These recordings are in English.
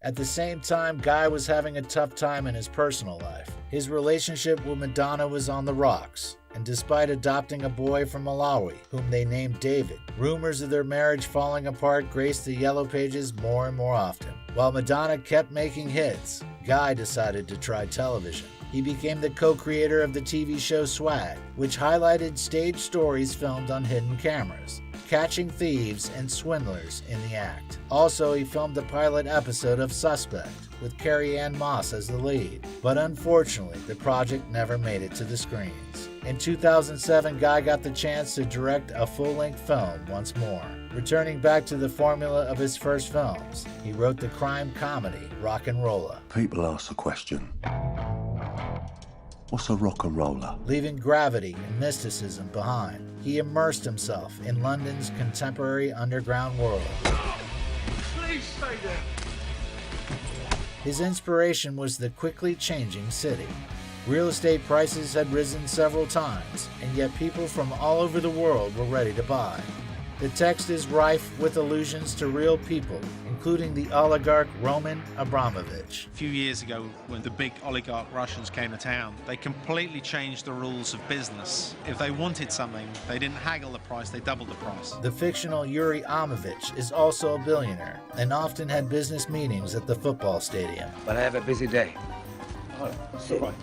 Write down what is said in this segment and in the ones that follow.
At the same time, Guy was having a tough time in his personal life. His relationship with Madonna was on the rocks, and despite adopting a boy from Malawi, whom they named David, rumors of their marriage falling apart graced the yellow pages more and more often. While Madonna kept making hits, Guy decided to try television. He became the co-creator of the TV show Swag, which highlighted stage stories filmed on hidden cameras, catching thieves and swindlers in the act. Also, he filmed the pilot episode of Suspect, with Carrie-Anne Moss as the lead. But unfortunately, the project never made it to the screens. In 2007, Guy got the chance to direct a full-length film once more. Returning back to the formula of his first films, he wrote the crime comedy RocknRolla. People ask the question, what's a rock'n'roller? Leaving gravity and mysticism behind, he immersed himself in London's contemporary underground world. Please stay there. His inspiration was the quickly changing city. Real estate prices had risen several times, and yet people from all over the world were ready to buy. The text is rife with allusions to real people, including the oligarch Roman Abramovich. A few years ago, when the big oligarch Russians came to town, they completely changed the rules of business. If they wanted something, they didn't haggle the price, they doubled the price. The fictional Yuri Amovich is also a billionaire, and often had business meetings at the football stadium. But I have a busy day. Oh, it's all right.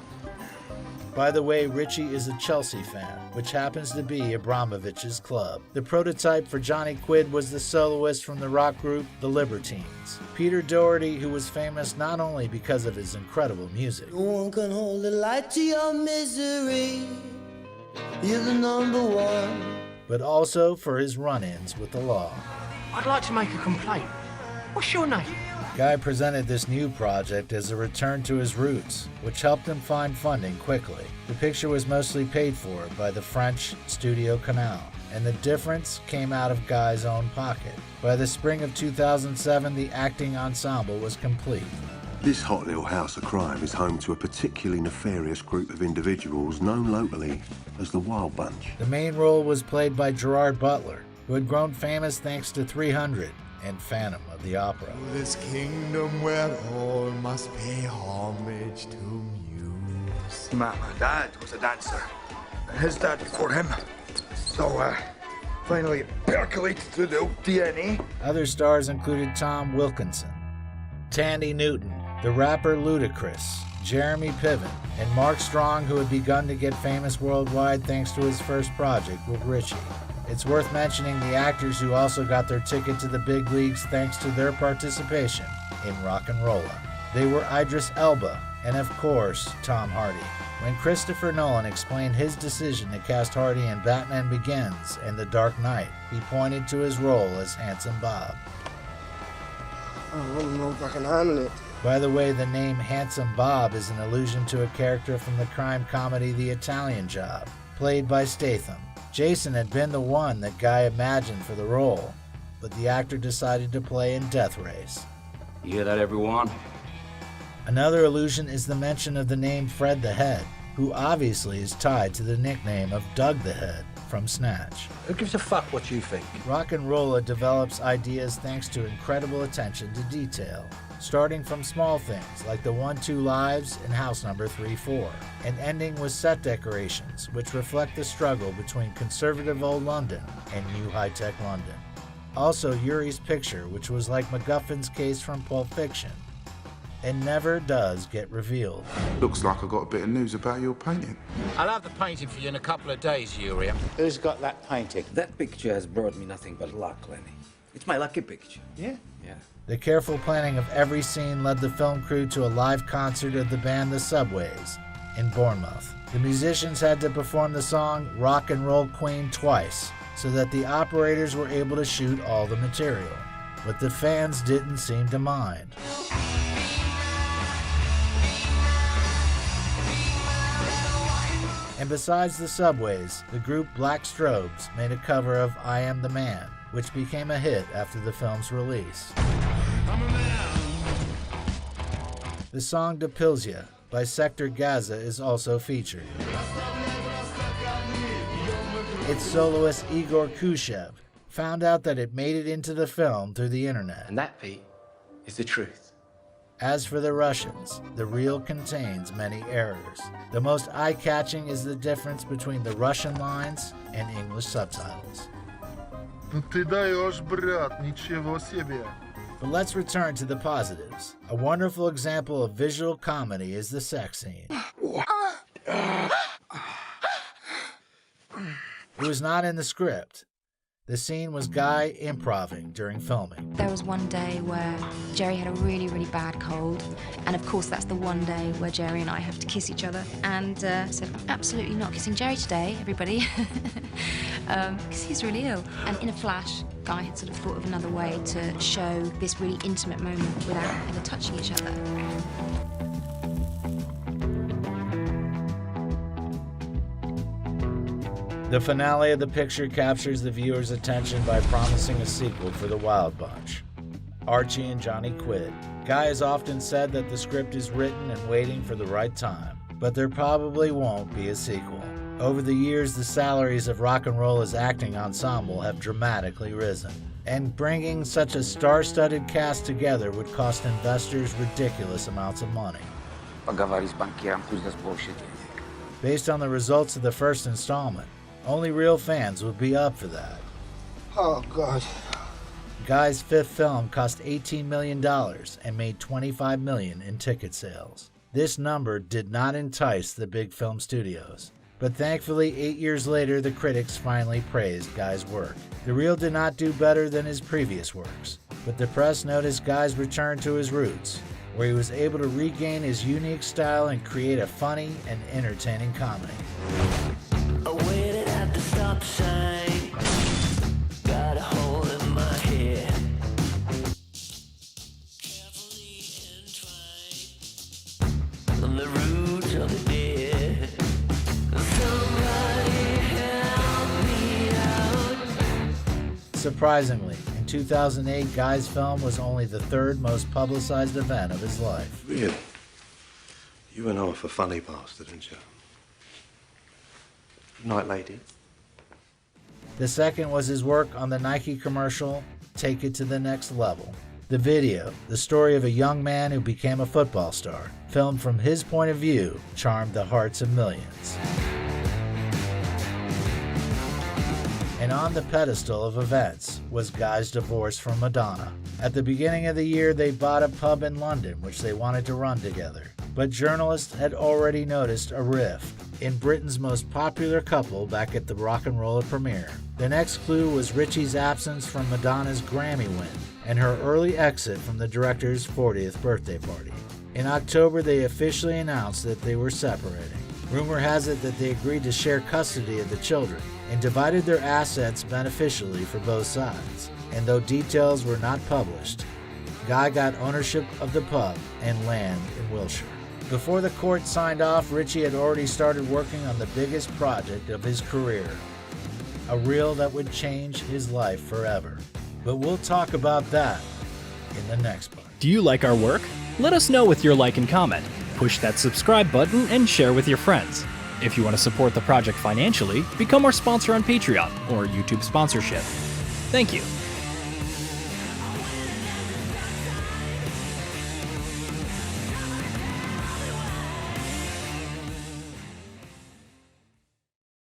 By the way, Ritchie is a Chelsea fan, which happens to be Abramovich's club. The prototype for Johnny Quid was the soloist from the rock group The Libertines, Peter Doherty, who was famous not only because of his incredible music. No one can hold the light to your misery. You're the number one. But also for his run-ins with the law. I'd like to make a complaint. What's your name? Guy presented this new project as a return to his roots, which helped him find funding quickly. The picture was mostly paid for by the French Studio Canal, and the difference came out of Guy's own pocket. By the spring of 2007, the acting ensemble was complete. This hot little house of crime is home to a particularly nefarious group of individuals known locally as the Wild Bunch. The main role was played by Gerard Butler, who had grown famous thanks to 300 and Phantom of the Opera. This kingdom where all must pay homage to muse. My dad was a dancer. His dad before him. So, finally percolated through the old DNA. Other stars included Tom Wilkinson, Tandy Newton, the rapper Ludacris, Jeremy Piven, and Mark Strong, who had begun to get famous worldwide thanks to his first project with Ritchie. It's worth mentioning the actors who also got their ticket to the big leagues thanks to their participation in RocknRolla. They were Idris Elba and, of course, Tom Hardy. When Christopher Nolan explained his decision to cast Hardy in Batman Begins and The Dark Knight, he pointed to his role as Handsome Bob. I don't know if I can handle it. By the way, the name Handsome Bob is an allusion to a character from the crime comedy The Italian Job, played by Statham. Jason had been the one that Guy imagined for the role, but the actor decided to play in Death Race. You hear that, everyone? Another allusion is the mention of the name Fred the Head, who obviously is tied to the nickname of Doug the Head from Snatch. Who gives a fuck what you think? RocknRolla develops ideas thanks to incredible attention to detail, starting from small things like the 1-2 lives in house number 3-4, and ending with set decorations which reflect the struggle between conservative old London and new high-tech London. Also, Yuri's picture, which was like MacGuffin's case from Pulp Fiction, and never does get revealed. Looks like I got a bit of news about your painting. I'll have the painting for you in a couple of days, Yuri. Who's got that painting? That picture has brought me nothing but luck, Lenny. It's my lucky picture. Yeah? Yeah. The careful planning of every scene led the film crew to a live concert of the band The Subways in Bournemouth. The musicians had to perform the song Rock and Roll Queen twice so that the operators were able to shoot all the material. But the fans didn't seem to mind. And besides the Subways, the group Black Strobes made a cover of I Am the Man, which became a hit after the film's release. The song Depilzia by Sector Gaza is also featured. Its soloist Igor Khrushchev found out that it made it into the film through the internet. And that, Pete, is the truth. As for the Russians, the reel contains many errors. The most eye-catching is the difference between the Russian lines and English subtitles. Ты даешь, брат, ничего себе. But let's return to the positives. A wonderful example of visual comedy is the sex scene. It was not in the script. The scene was Guy improvising during filming. There was one day where Jerry had a really, really bad cold. And of course, that's the one day where Jerry and I have to kiss each other. And said, I'm absolutely not kissing Jerry today, everybody. Because he's really ill. And in a flash, Guy had sort of thought of another way to show this really intimate moment without ever touching each other. The finale of the picture captures the viewer's attention by promising a sequel for the Wild Bunch. Archie and Johnny quit. Guy has often said that the script is written and waiting for the right time, but there probably won't be a sequel. Over the years, the salaries of RocknRolla's acting ensemble have dramatically risen, and bringing such a star-studded cast together would cost investors ridiculous amounts of money. Based on the results of the first installment, only real fans would be up for that. Oh, God. Guy's fifth film cost $18 million and made $25 million in ticket sales. This number did not entice the big film studios. But thankfully, 8 years later, the critics finally praised Guy's work. The reel did not do better than his previous works, but the press noticed Guy's return to his roots, where he was able to regain his unique style and create a funny and entertaining comedy. I waited at the stop sign, got a hole in my head. Carefully entwined on the roots of the dead. Somebody help me out. Surprisingly, in 2008, Guy's film was only the third most publicized event of his life. Really? You went off a funny bastard, didn't you? Good night, lady. The second was his work on the Nike commercial, Take It to the Next Level. The video, the story of a young man who became a football star, filmed from his point of view, charmed the hearts of millions. And on the pedestal of events was Guy's divorce from Madonna. At the beginning of the year, they bought a pub in London, which they wanted to run together. But journalists had already noticed a rift in Britain's most popular couple back at the RocknRolla premiere. The next clue was Ritchie's absence from Madonna's Grammy win and her early exit from the director's 40th birthday party. In October, they officially announced that they were separating. Rumor has it that they agreed to share custody of the children and divided their assets beneficially for both sides. And though details were not published, Guy got ownership of the pub and land in Wiltshire. Before the court signed off, Ritchie had already started working on the biggest project of his career, a reel that would change his life forever. But we'll talk about that in the next part. Do you like our work? Let us know with your like and comment. Push that subscribe button and share with your friends. If you want to support the project financially, become our sponsor on Patreon or YouTube sponsorship. Thank you.